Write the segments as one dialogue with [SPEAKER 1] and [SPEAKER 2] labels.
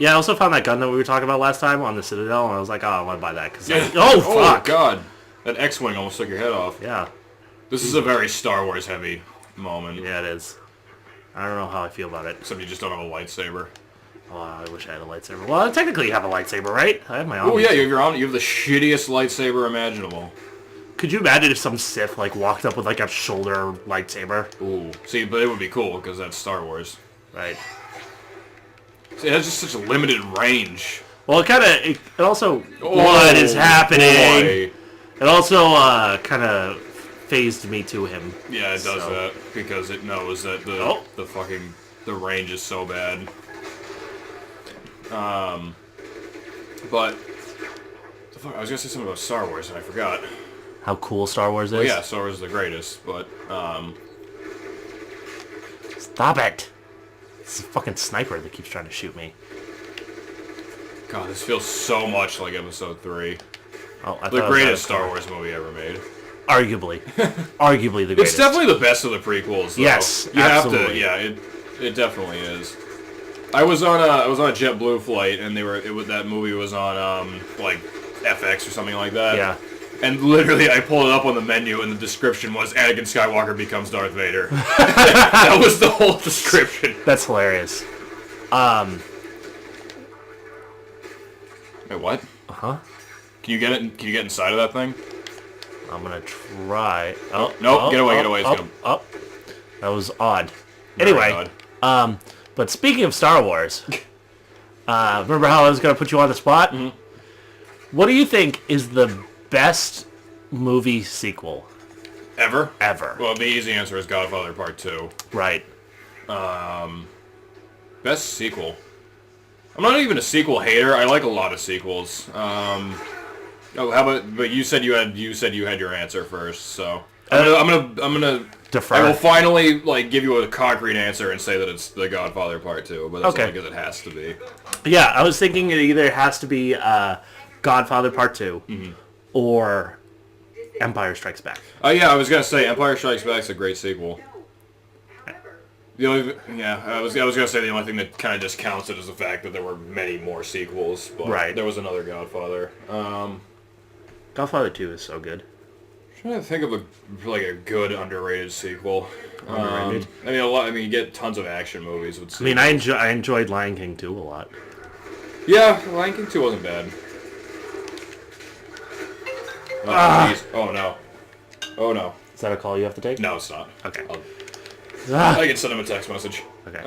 [SPEAKER 1] Yeah, I also found that gun that we were talking about last time on the Citadel, and I was like, oh, I want to buy that.
[SPEAKER 2] Yeah.
[SPEAKER 1] Oh, fuck!
[SPEAKER 2] Oh, God. That X-Wing almost took your head off.
[SPEAKER 1] Yeah.
[SPEAKER 2] This is a very Star Wars heavy moment.
[SPEAKER 1] Yeah, it is. I don't know how I feel about it.
[SPEAKER 2] Except you just don't have a lightsaber.
[SPEAKER 1] Oh, I wish I had a lightsaber. Well, I technically have a lightsaber, right? I have my own.
[SPEAKER 2] Oh, yeah, you have the shittiest lightsaber imaginable.
[SPEAKER 1] Could you imagine if some Sith, like, walked up with, like, a shoulder lightsaber?
[SPEAKER 2] Ooh. See, but it would be cool, because that's Star Wars.
[SPEAKER 1] Right.
[SPEAKER 2] See, it has just such a limited range.
[SPEAKER 1] Well, it also... what is happening?
[SPEAKER 2] Boy.
[SPEAKER 1] It also, kind of phased me to him.
[SPEAKER 2] Yeah, it does that, because it knows that the range is so bad. But... I was gonna say something about Star Wars, and I forgot.
[SPEAKER 1] How cool Star Wars is?
[SPEAKER 2] Well, yeah, Star Wars is the greatest, but,
[SPEAKER 1] Stop it! It's a fucking sniper that keeps trying to shoot me.
[SPEAKER 2] God, this feels so much like Episode 3.
[SPEAKER 1] Oh,
[SPEAKER 2] The greatest Star Wars movie ever made.
[SPEAKER 1] Arguably. Arguably the greatest.
[SPEAKER 2] It's definitely the best of the prequels, though.
[SPEAKER 1] Yes,
[SPEAKER 2] you
[SPEAKER 1] absolutely.
[SPEAKER 2] have to, yeah, it definitely is. I was on a JetBlue flight, and that movie was on, like, FX or something like that.
[SPEAKER 1] Yeah.
[SPEAKER 2] And literally, I pulled it up on the menu, and the description was Anakin Skywalker becomes Darth Vader. That was the whole description.
[SPEAKER 1] That's hilarious.
[SPEAKER 2] Wait, what?
[SPEAKER 1] Uh-huh.
[SPEAKER 2] Can you get inside of that thing?
[SPEAKER 1] I'm gonna try. Oh,
[SPEAKER 2] Nope, get away.
[SPEAKER 1] Oh, that was odd.
[SPEAKER 2] Very
[SPEAKER 1] Anyway,
[SPEAKER 2] odd.
[SPEAKER 1] but speaking of Star Wars, remember how I was gonna put you on the spot?
[SPEAKER 2] Mm-hmm.
[SPEAKER 1] What do you think is the best movie sequel
[SPEAKER 2] Ever?
[SPEAKER 1] ever?
[SPEAKER 2] Well, the easy answer is Godfather Part 2.
[SPEAKER 1] Right.
[SPEAKER 2] Best sequel. I'm not even a sequel hater. I like a lot of sequels. How about? But you said you had your answer first, so I'm gonna
[SPEAKER 1] Defer.
[SPEAKER 2] I will finally give you a concrete answer and say that it's The Godfather Part 2, but that's
[SPEAKER 1] Okay.
[SPEAKER 2] only because it has to be.
[SPEAKER 1] Yeah, I was thinking it either has to be Godfather Part 2 or Empire Strikes Back.
[SPEAKER 2] Oh yeah, I was gonna say Empire Strikes Back's a great sequel. I was gonna say the only thing that kind of discounts it is the fact that there were many more sequels. But
[SPEAKER 1] Right.
[SPEAKER 2] There was another Godfather.
[SPEAKER 1] Godfather 2 is so good.
[SPEAKER 2] Trying to think of a good underrated sequel.
[SPEAKER 1] Underrated?
[SPEAKER 2] You get tons of action movies with sequels.
[SPEAKER 1] I mean, I enjoyed Lion King 2 a lot.
[SPEAKER 2] Yeah, Lion King 2 wasn't bad. Oh, jeez. Oh no. Oh no.
[SPEAKER 1] Is that a call you have to take?
[SPEAKER 2] No, it's not.
[SPEAKER 1] Okay.
[SPEAKER 2] I can send him a text message.
[SPEAKER 1] Okay.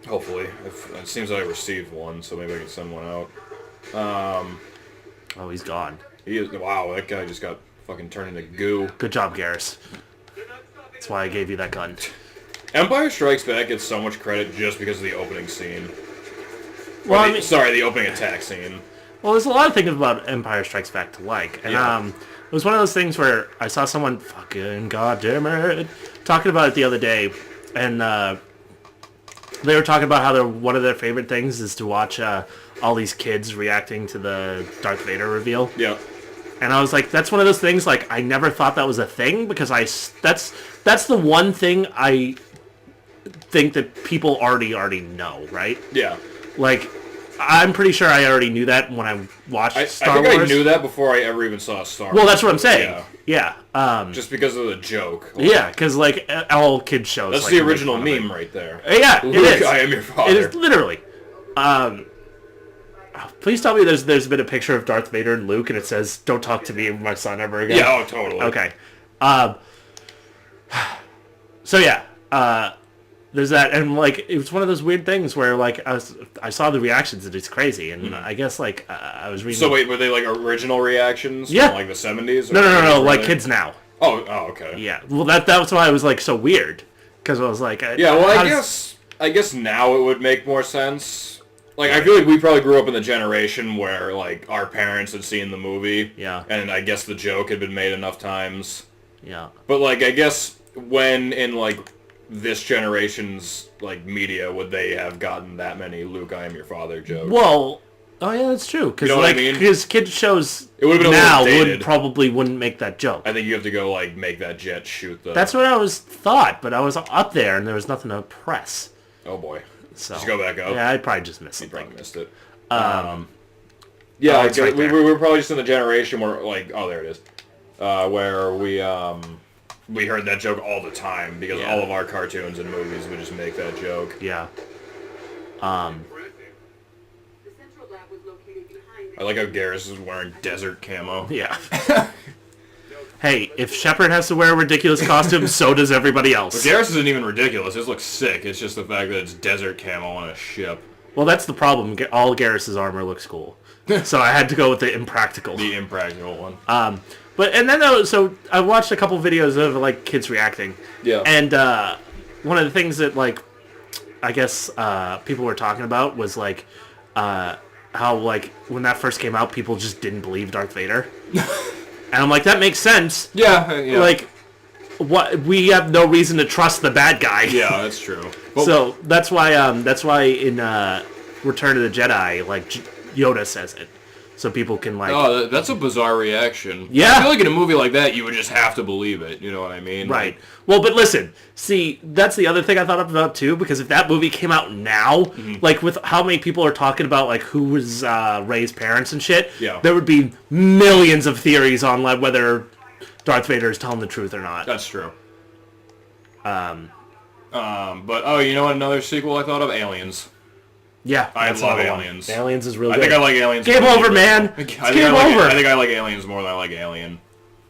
[SPEAKER 2] Hopefully. It seems like I received one, so maybe I can send one out.
[SPEAKER 1] Oh, he's gone.
[SPEAKER 2] Wow, that guy just got fucking turned into goo.
[SPEAKER 1] Good job, Garrus. That's why I gave you that gun.
[SPEAKER 2] Empire Strikes Back gets so much credit just because of the opening scene.
[SPEAKER 1] Well,
[SPEAKER 2] the opening attack scene.
[SPEAKER 1] Well, there's a lot of things about Empire Strikes Back to like. And it was one of those things where I saw someone, fucking goddamn it, talking about it the other day. And they were talking about how one of their favorite things is to watch all these kids reacting to the Darth Vader reveal.
[SPEAKER 2] Yeah.
[SPEAKER 1] And I was like, that's one of those things, like, I never thought that was a thing, because that's the one thing I think that people already know, right?
[SPEAKER 2] Yeah.
[SPEAKER 1] Like, I'm pretty sure I already knew that when I watched Star Wars.
[SPEAKER 2] I think I knew that before I ever even saw Star Wars.
[SPEAKER 1] Well, that's what I'm saying. Yeah.
[SPEAKER 2] Just because of the joke.
[SPEAKER 1] Yeah, because, like, all kids shows.
[SPEAKER 2] That's
[SPEAKER 1] like,
[SPEAKER 2] the original meme right there.
[SPEAKER 1] Yeah,
[SPEAKER 2] Luke,
[SPEAKER 1] it is.
[SPEAKER 2] I am your father.
[SPEAKER 1] It is literally. Please tell me there's been a picture of Darth Vader and Luke, and it says, "Don't talk to me and my son ever again."
[SPEAKER 2] Yeah, oh, totally.
[SPEAKER 1] Okay. So yeah, there's that, and like it was one of those weird things where like I saw the reactions and it's crazy, and I guess like I was reading.
[SPEAKER 2] So wait, were they like original reactions?
[SPEAKER 1] Yeah.
[SPEAKER 2] From, like the 70s?
[SPEAKER 1] No, like kids now.
[SPEAKER 2] Oh, okay.
[SPEAKER 1] Yeah. Well, that's why I was like so weird, because I was like.
[SPEAKER 2] Yeah. Well, I guess now it would make more sense. Like, I feel like we probably grew up in the generation where, like, our parents had seen the movie.
[SPEAKER 1] Yeah.
[SPEAKER 2] And I guess the joke had been made enough times.
[SPEAKER 1] Yeah.
[SPEAKER 2] But, like, I guess when in, like, this generation's, like, media would they have gotten that many Luke, I am your father jokes?
[SPEAKER 1] Well, oh yeah, that's true. Because,
[SPEAKER 2] you know what I mean?
[SPEAKER 1] Because kids shows
[SPEAKER 2] it would have been
[SPEAKER 1] now wouldn't make that joke.
[SPEAKER 2] I think you have to go, like, make that jet shoot the...
[SPEAKER 1] That's what I thought, but I was up there and there was nothing to press.
[SPEAKER 2] Oh, boy.
[SPEAKER 1] So
[SPEAKER 2] Just go back up.
[SPEAKER 1] Yeah, I probably just missed
[SPEAKER 2] You
[SPEAKER 1] something.
[SPEAKER 2] probably missed it.
[SPEAKER 1] Yeah, it's right
[SPEAKER 2] we
[SPEAKER 1] there.
[SPEAKER 2] were probably just in the generation where, like, oh, there it is, where we heard that joke all the time because
[SPEAKER 1] Yeah.
[SPEAKER 2] all of our cartoons and movies would just make that joke.
[SPEAKER 1] Yeah.
[SPEAKER 3] The central lab was located behind
[SPEAKER 2] I like how Garrus is wearing desert camo.
[SPEAKER 1] Yeah. Hey, if Shepard has to wear a ridiculous costume, so does everybody else.
[SPEAKER 2] Garrus isn't even ridiculous. His looks sick. It's just the fact that it's desert camo on a ship.
[SPEAKER 1] Well, that's the problem. All Garrus's armor looks cool. So I had to go with the impractical.
[SPEAKER 2] The impractical one.
[SPEAKER 1] So I watched a couple videos of like kids reacting.
[SPEAKER 2] Yeah.
[SPEAKER 1] And one of the things that like I guess people were talking about was like how like when that first came out, people just didn't believe Darth Vader. And I'm like, that makes sense.
[SPEAKER 2] yeah.
[SPEAKER 1] Like, what we have no reason to trust the bad guy.
[SPEAKER 2] Yeah, that's true. But,
[SPEAKER 1] So that's why in Return of the Jedi, like Yoda says it, so people can like.
[SPEAKER 2] oh, that's a bizarre reaction.
[SPEAKER 1] Yeah.
[SPEAKER 2] I feel like in a movie like that, you would just have to believe it. You know what I mean?
[SPEAKER 1] Right. Well, but listen, see, that's the other thing I thought about too, because if that movie came out now, like with how many people are talking about like who was Rey's parents and shit,
[SPEAKER 2] Yeah.
[SPEAKER 1] there would be millions of theories on like whether Darth Vader is telling the truth or not.
[SPEAKER 2] That's true. But oh, you know what? Another sequel I thought of, Aliens.
[SPEAKER 1] Yeah,
[SPEAKER 2] I
[SPEAKER 1] that's
[SPEAKER 2] love
[SPEAKER 1] another one.
[SPEAKER 2] Aliens.
[SPEAKER 1] Aliens is real
[SPEAKER 2] I
[SPEAKER 1] good.
[SPEAKER 2] think I like Aliens.
[SPEAKER 1] Game
[SPEAKER 2] more than
[SPEAKER 1] over,
[SPEAKER 2] the
[SPEAKER 1] man.
[SPEAKER 2] original.
[SPEAKER 1] It's
[SPEAKER 2] I think
[SPEAKER 1] game
[SPEAKER 2] I like,
[SPEAKER 1] over.
[SPEAKER 2] I think I like Aliens more than I like Alien.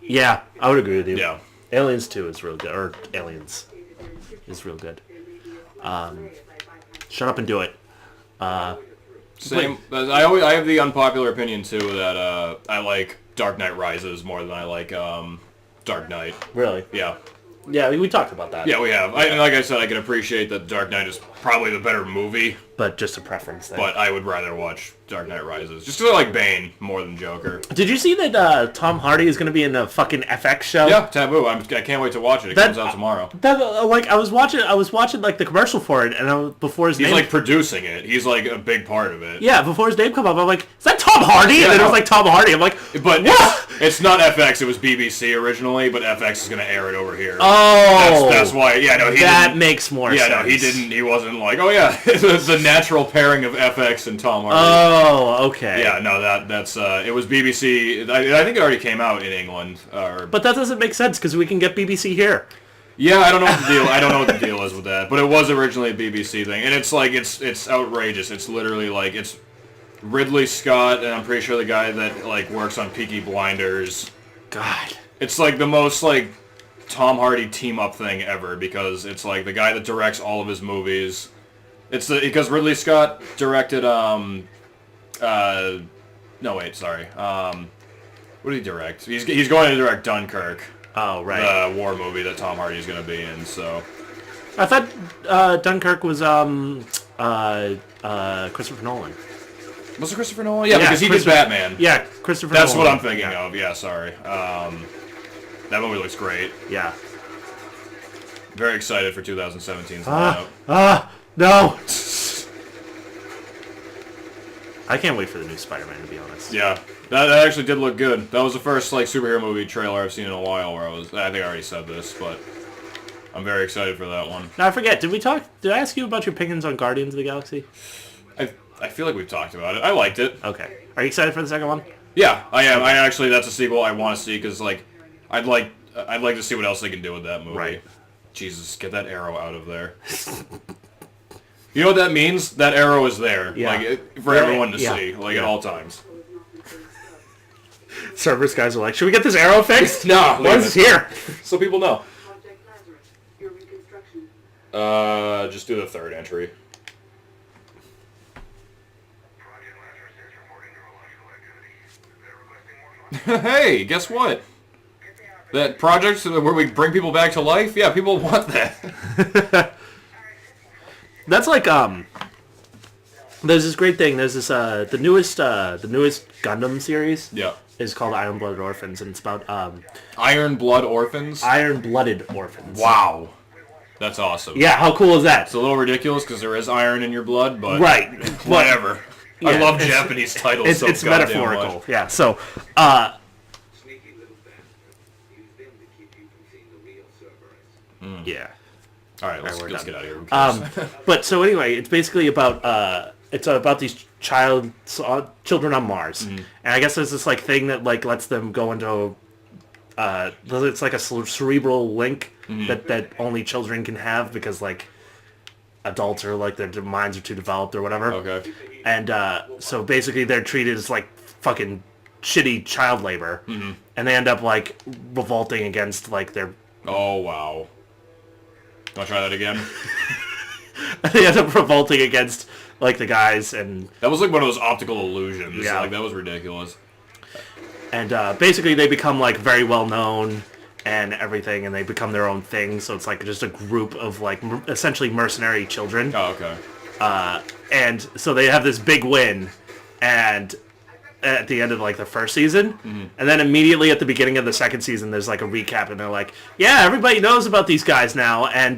[SPEAKER 1] Yeah, I would agree with you.
[SPEAKER 2] Yeah.
[SPEAKER 1] Aliens 2 is real good, or Aliens is real good. Shut up and do it.
[SPEAKER 2] Same. I have the unpopular opinion too that I like Dark Knight Rises more than I like Dark Knight.
[SPEAKER 1] Really?
[SPEAKER 2] Yeah.
[SPEAKER 1] Yeah, we talked about that.
[SPEAKER 2] Yeah, we have. And like I said, I can appreciate that Dark Knight is probably the better movie,
[SPEAKER 1] But just a preference thing.
[SPEAKER 2] but I would rather watch Dark Knight Rises. Just because I like Bane more than Joker.
[SPEAKER 1] Did you see that Tom Hardy is going to be in the fucking FX show?
[SPEAKER 2] Yeah, Taboo. I can't wait to watch it. It comes out tomorrow.
[SPEAKER 1] That, like I was watching like the commercial for it, and before his
[SPEAKER 2] He's
[SPEAKER 1] name,
[SPEAKER 2] like producing it. He's like a big part of it.
[SPEAKER 1] yeah, before his name come up, I'm like, is that Tom Hardy?
[SPEAKER 2] Yeah,
[SPEAKER 1] And then it
[SPEAKER 2] no.
[SPEAKER 1] was like Tom Hardy. I'm like,
[SPEAKER 2] But
[SPEAKER 1] what?
[SPEAKER 2] it's not FX. It was BBC originally, but FX is going to air it over here.
[SPEAKER 1] Oh,
[SPEAKER 2] That's why. Yeah, no, he
[SPEAKER 1] that
[SPEAKER 2] didn't.
[SPEAKER 1] makes more
[SPEAKER 2] Yeah,
[SPEAKER 1] sense.
[SPEAKER 2] no, he didn't. He wasn't like, oh yeah, it's the natural pairing of FX and Tom Hardy.
[SPEAKER 1] Oh, okay.
[SPEAKER 2] Yeah, no, that's it was BBC. I think it already came out in England.
[SPEAKER 1] But that doesn't make sense because we can get BBC here.
[SPEAKER 2] Yeah, I don't know what the deal. I don't know what the deal is with that, but it was originally a BBC thing, and it's like it's outrageous. It's literally like it's Ridley Scott, and I'm pretty sure the guy that like works on Peaky Blinders.
[SPEAKER 1] God.
[SPEAKER 2] It's like the most like Tom Hardy team up thing ever because it's like the guy that directs all of his movies. It's because Ridley Scott directed no wait, sorry. What did he direct? He's going to direct Dunkirk,
[SPEAKER 1] Oh, right.
[SPEAKER 2] the war movie that Tom Hardy's going to be in. So
[SPEAKER 1] I thought Dunkirk was Christopher Nolan.
[SPEAKER 2] was it Christopher Nolan? Yeah,
[SPEAKER 1] Yeah,
[SPEAKER 2] because he did
[SPEAKER 1] Christopher-
[SPEAKER 2] Batman.
[SPEAKER 1] Yeah, Christopher
[SPEAKER 2] That's
[SPEAKER 1] Nolan.
[SPEAKER 2] what I'm thinking of. Yeah, sorry. That movie looks great.
[SPEAKER 1] Yeah.
[SPEAKER 2] Very excited for 2017's lineup.
[SPEAKER 1] No. I can't wait for the new Spider-Man, to be honest.
[SPEAKER 2] Yeah, that actually did look good. That was the first like superhero movie trailer I've seen in a while where I think I already said this, but I'm very excited for that one.
[SPEAKER 1] Now, I forget, did I ask you about your opinions on Guardians of the Galaxy?
[SPEAKER 2] I feel like we've talked about it. I liked it.
[SPEAKER 1] Okay. Are you excited for the second one?
[SPEAKER 2] Yeah, I am. I actually, that's a sequel I want to see because like I'd like to see what else they can do with that movie.
[SPEAKER 1] Right.
[SPEAKER 2] Jesus, get that arrow out of there. You know what that means? That arrow is there,
[SPEAKER 1] Yeah.
[SPEAKER 2] for everyone to
[SPEAKER 1] Yeah.
[SPEAKER 2] see, like
[SPEAKER 1] Yeah.
[SPEAKER 2] at all times.
[SPEAKER 1] Cerberus guys are like, should we get this arrow fixed?
[SPEAKER 2] No,
[SPEAKER 1] Once it's here.
[SPEAKER 2] so people know.
[SPEAKER 3] Project Lazarus, your reconstruction.
[SPEAKER 2] Just do the third entry.
[SPEAKER 4] Project Lazarus is reporting neurological activity. They're requesting more funds.
[SPEAKER 2] Hey, guess what? That project where we bring people back to life? Yeah, people want that.
[SPEAKER 1] That's like, there's this great thing. There's this, the newest Gundam series
[SPEAKER 2] Yeah.
[SPEAKER 1] is called Iron Blooded Orphans, and it's about,
[SPEAKER 2] Iron Blood Orphans?
[SPEAKER 1] iron-blooded orphans.
[SPEAKER 2] Wow. That's awesome.
[SPEAKER 1] Yeah, how cool is that?
[SPEAKER 2] It's a little ridiculous because there is iron in your blood, but
[SPEAKER 1] Right.
[SPEAKER 2] whatever. I
[SPEAKER 1] Yeah,
[SPEAKER 2] love
[SPEAKER 1] it's-
[SPEAKER 2] Japanese titles
[SPEAKER 1] It's,
[SPEAKER 2] so
[SPEAKER 1] it's
[SPEAKER 2] goddamn
[SPEAKER 1] metaphorical.
[SPEAKER 2] much.
[SPEAKER 1] Yeah, so,
[SPEAKER 4] Sneaky little bastard. Use them to keep you from seeing the real Cerberus.
[SPEAKER 1] yeah.
[SPEAKER 2] All right, let's
[SPEAKER 1] we're
[SPEAKER 2] get
[SPEAKER 1] done.
[SPEAKER 2] out of here. Who cares?
[SPEAKER 1] But so anyway, it's basically about these children on Mars, and I guess there's this like thing that like lets them go into it's like a cerebral link that only children can have because like adults are like their minds are too developed or whatever.
[SPEAKER 2] Okay.
[SPEAKER 1] And so basically they're treated as like fucking shitty child labor, and they end up like revolting against like their.
[SPEAKER 2] Oh wow. Want to try that again?
[SPEAKER 1] They end up revolting against like the guys and
[SPEAKER 2] That was like one of those optical illusions.
[SPEAKER 1] Yeah.
[SPEAKER 2] Like that was ridiculous.
[SPEAKER 1] and basically they become like very well known and everything, and they become their own thing. So it's like just a group of like essentially mercenary children.
[SPEAKER 2] Oh, okay.
[SPEAKER 1] And so they have this big win, and at the end of like the first season, and then immediately at the beginning of the second season, there's like a recap, and they're like, "Yeah, everybody knows about these guys now, and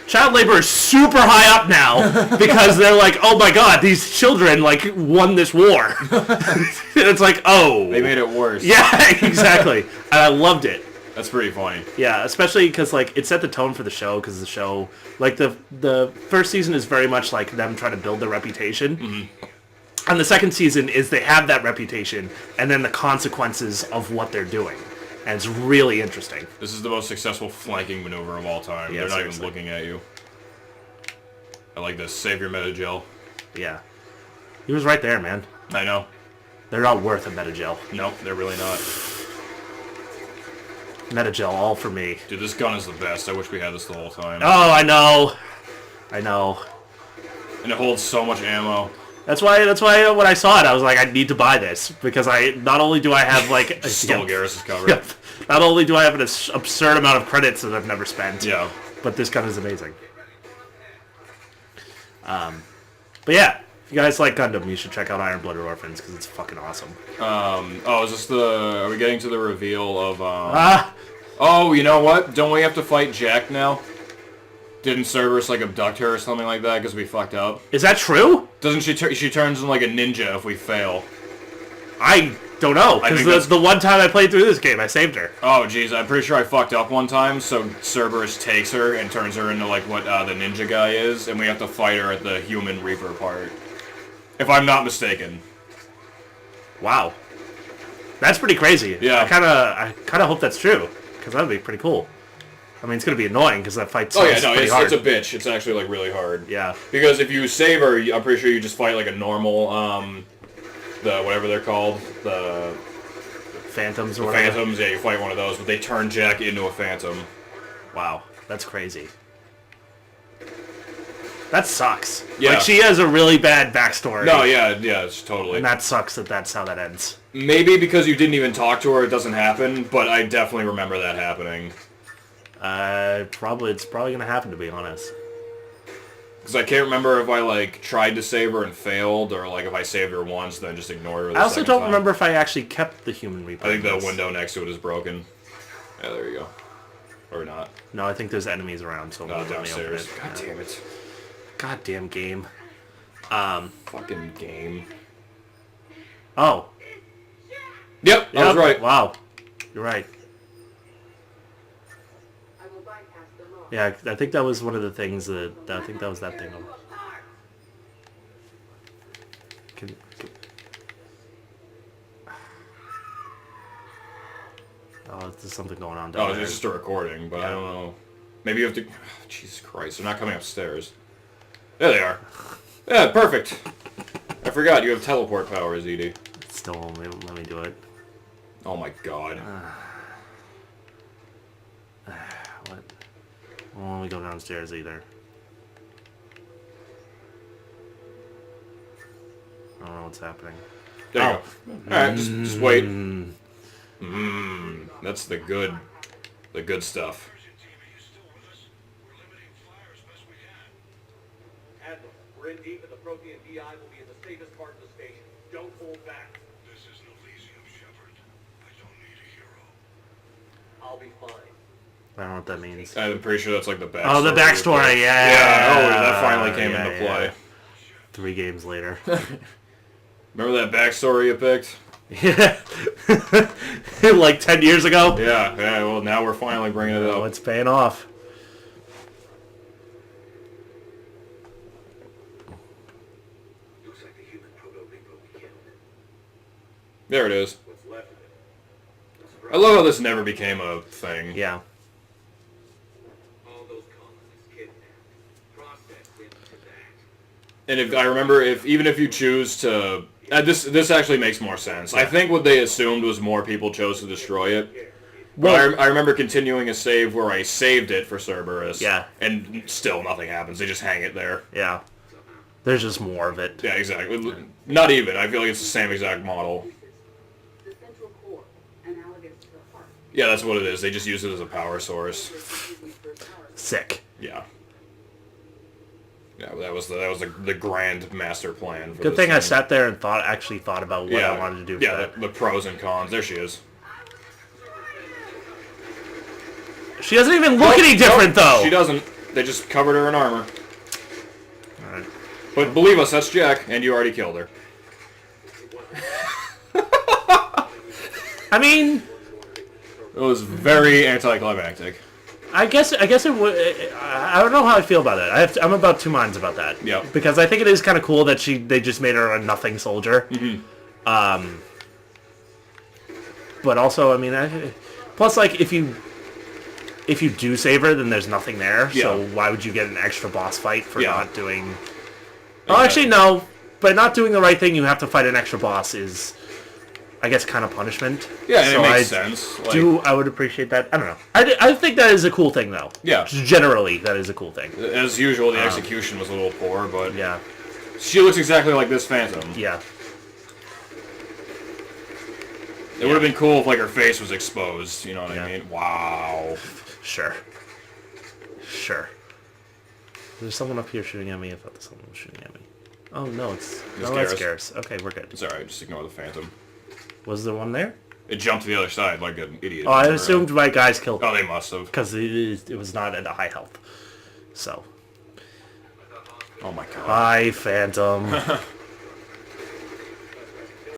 [SPEAKER 1] child labor is super high up now because they're like, oh my god, these children like won this war." It's like, oh,
[SPEAKER 2] They made it worse.
[SPEAKER 1] yeah, exactly, and I loved it.
[SPEAKER 2] That's pretty funny.
[SPEAKER 1] Yeah, especially because like it set the tone for the show. Because the show, like the first season is very much like them trying to build their reputation, and the second season is they have that reputation, and then the consequences of what they're doing, and it's really interesting.
[SPEAKER 2] This is the most successful flanking maneuver of all time.
[SPEAKER 1] Yeah,
[SPEAKER 2] They're not
[SPEAKER 1] seriously.
[SPEAKER 2] even looking at you. I like this. Save your metagel.
[SPEAKER 1] Yeah, he was right there, man.
[SPEAKER 2] I know.
[SPEAKER 1] They're not worth a Metagel.
[SPEAKER 2] Nope, they're really not.
[SPEAKER 1] Metagel, all for me.
[SPEAKER 2] Dude, this gun is the best. I wish we had this the whole time.
[SPEAKER 1] Oh, I know. I know.
[SPEAKER 2] And it holds so much ammo.
[SPEAKER 1] That's why when I saw it, I was like, I need to buy this because I not only do I have like
[SPEAKER 2] Stole Garrus's cover.
[SPEAKER 1] Yep. Not only do I have an absurd amount of credits that I've never spent,
[SPEAKER 2] Yeah.
[SPEAKER 1] but this gun is amazing. But yeah, if you guys like Gundam, you should check out Iron Blooded Orphans because it's fucking awesome.
[SPEAKER 2] Oh, is this the... Are we getting to the reveal of...
[SPEAKER 1] Ah,
[SPEAKER 2] Oh, you know what? Don't we have to fight Jack now? Didn't Cerberus, like, abduct her or something like that because we fucked up?
[SPEAKER 1] is that true?
[SPEAKER 2] Doesn't she... She turns in, like, a ninja if we fail.
[SPEAKER 1] I don't know
[SPEAKER 2] I think
[SPEAKER 1] because
[SPEAKER 2] that's-
[SPEAKER 1] the one time I played through this game, I saved her.
[SPEAKER 2] Oh, jeez, I'm pretty sure I fucked up one time, so Cerberus takes her and turns her into, like, what the ninja guy is, and we have to fight her at the human Reaper part. If I'm not mistaken.
[SPEAKER 1] Wow, that's pretty crazy.
[SPEAKER 2] Yeah.
[SPEAKER 1] I kind of hope that's true because that would be pretty cool. I mean, it's gonna be annoying because that fight
[SPEAKER 2] Oh, yeah,
[SPEAKER 1] sounds
[SPEAKER 2] no,
[SPEAKER 1] pretty hard.
[SPEAKER 2] it's a bitch. It's actually, like, really hard.
[SPEAKER 1] Yeah.
[SPEAKER 2] Because if you save her, I'm pretty sure you just fight, like, a normal, the, whatever they're called, the
[SPEAKER 1] Phantoms or whatever.
[SPEAKER 2] Phantoms, yeah, you fight one of those, but they turn Jack into a Phantom.
[SPEAKER 1] Wow, that's crazy. That sucks.
[SPEAKER 2] Yeah.
[SPEAKER 1] Like, she has a really bad backstory.
[SPEAKER 2] No, yeah, it's totally.
[SPEAKER 1] And that sucks that that's how that ends.
[SPEAKER 2] Maybe because you didn't even talk to her, it doesn't happen, but I definitely remember that happening.
[SPEAKER 1] It's probably gonna happen, to be honest.
[SPEAKER 2] Because I can't remember if I, like, tried to save her and failed, or, like, if I saved her once, then just ignored her the
[SPEAKER 1] I also
[SPEAKER 2] second
[SPEAKER 1] don't
[SPEAKER 2] time.
[SPEAKER 1] remember if I actually kept the human Reaper.
[SPEAKER 2] I think the
[SPEAKER 1] in this.
[SPEAKER 2] window next to it is broken. Yeah, there you go. Or not.
[SPEAKER 1] No, I think there's enemies around, so it won't let me open
[SPEAKER 2] Downstairs.
[SPEAKER 1] it.
[SPEAKER 2] God
[SPEAKER 1] Yeah.
[SPEAKER 2] damn it.
[SPEAKER 1] Goddamn game.
[SPEAKER 2] Fucking game.
[SPEAKER 1] Oh.
[SPEAKER 2] Yep, I was
[SPEAKER 1] Yep.
[SPEAKER 2] right.
[SPEAKER 1] Wow. You're right.
[SPEAKER 3] I will bypass the law.
[SPEAKER 1] Yeah, I think that was one of the things that... I think that was that thing. Can, oh, there's something going on down
[SPEAKER 2] Oh,
[SPEAKER 1] there.
[SPEAKER 2] it's just a recording, but I don't know. Maybe you have to... Jesus Christ, they're not coming upstairs. There they are. Yeah, perfect. I forgot, you have teleport powers, Edie.
[SPEAKER 1] Still won't let me do it.
[SPEAKER 2] Oh my god.
[SPEAKER 1] What? Won't let me go downstairs either. I don't know what's happening.
[SPEAKER 2] There you go. Alright, just wait. That's the good stuff.
[SPEAKER 5] Admiral, we're in deep and the Protean DI will be in the safest part of the station. Don't hold back.
[SPEAKER 4] This is an Elysium, Shepard. I don't need a hero.
[SPEAKER 5] I'll be fine.
[SPEAKER 1] I don't know what that means.
[SPEAKER 2] I'm pretty sure that's like the backstory.
[SPEAKER 1] Oh, the backstory, yeah.
[SPEAKER 2] Yeah, oh, that finally came
[SPEAKER 1] Yeah,
[SPEAKER 2] into
[SPEAKER 1] yeah.
[SPEAKER 2] play.
[SPEAKER 1] 3 games later.
[SPEAKER 2] Remember that backstory you picked?
[SPEAKER 1] Yeah. Like 10 years ago?
[SPEAKER 2] Yeah, well, now we're finally bringing it
[SPEAKER 1] Oh,
[SPEAKER 2] up.
[SPEAKER 1] it's paying off.
[SPEAKER 2] There it is.
[SPEAKER 5] What's left of it.
[SPEAKER 2] I love how this never became a thing.
[SPEAKER 1] Yeah.
[SPEAKER 5] All those colonists kidnapped, processed into that.
[SPEAKER 2] And if I remember, even if you choose to, this actually makes more sense. I think what they assumed was more people chose to destroy it. But I remember continuing a save where I saved it for Cerberus.
[SPEAKER 1] Yeah.
[SPEAKER 2] And still nothing happens. They just hang it there.
[SPEAKER 1] Yeah. There's just more of it.
[SPEAKER 2] Yeah, exactly. Not even. I feel like it's the same exact model.
[SPEAKER 3] The central core, analogous to the heart.
[SPEAKER 2] Yeah, that's what it is. They just use it as a power source.
[SPEAKER 1] Sick.
[SPEAKER 2] Yeah. Yeah, that was the grand master plan. For
[SPEAKER 1] Good
[SPEAKER 2] this
[SPEAKER 1] thing I sat there and actually thought about what
[SPEAKER 2] Yeah,
[SPEAKER 1] I wanted to do for
[SPEAKER 2] yeah,
[SPEAKER 1] that.
[SPEAKER 2] the pros and cons. There she is.
[SPEAKER 1] She doesn't even look any different, though.
[SPEAKER 2] She doesn't. They just covered her in armor.
[SPEAKER 1] Alright.
[SPEAKER 2] But believe us, that's Jack, and you already killed her.
[SPEAKER 1] I mean,
[SPEAKER 2] It was very anticlimactic.
[SPEAKER 1] I guess it would. I don't know how I feel about it. I'm about two minds about that.
[SPEAKER 2] Yeah.
[SPEAKER 1] Because I think it is kind of cool that they just made her a nothing soldier.
[SPEAKER 2] Mm-hmm.
[SPEAKER 1] But also, I mean, plus like if you do save her, then there's nothing there.
[SPEAKER 2] Yeah.
[SPEAKER 1] So why would you get an extra boss fight for
[SPEAKER 2] Yeah.
[SPEAKER 1] not doing? Oh, actually, no. By not doing the right thing, you have to fight an extra boss. Is, I guess, kind of punishment.
[SPEAKER 2] Yeah, and
[SPEAKER 1] So
[SPEAKER 2] it makes sense. Like,
[SPEAKER 1] I would appreciate that. I don't know. I think that is a cool thing, though.
[SPEAKER 2] Yeah.
[SPEAKER 1] Just generally, that is a cool thing.
[SPEAKER 2] as usual, the execution was a little poor, but
[SPEAKER 1] Yeah.
[SPEAKER 2] she looks exactly like this Phantom.
[SPEAKER 1] Yeah.
[SPEAKER 2] It would have been cool if like her face was exposed. You know what
[SPEAKER 1] Yeah.
[SPEAKER 2] I mean? Wow.
[SPEAKER 1] Sure. There's someone up here shooting at me. I thought there's someone was shooting at me. Oh no, it's no, that's
[SPEAKER 2] Garrus.
[SPEAKER 1] Garrus. Okay, we're good.
[SPEAKER 2] It's alright. Just ignore the Phantom.
[SPEAKER 1] Was there one there?
[SPEAKER 2] It jumped to the other side like an idiot.
[SPEAKER 1] Oh, I assumed my guys killed
[SPEAKER 2] Oh, they must have.
[SPEAKER 1] because it was not at a high health. So,
[SPEAKER 2] Oh my god.
[SPEAKER 1] bye, Phantom.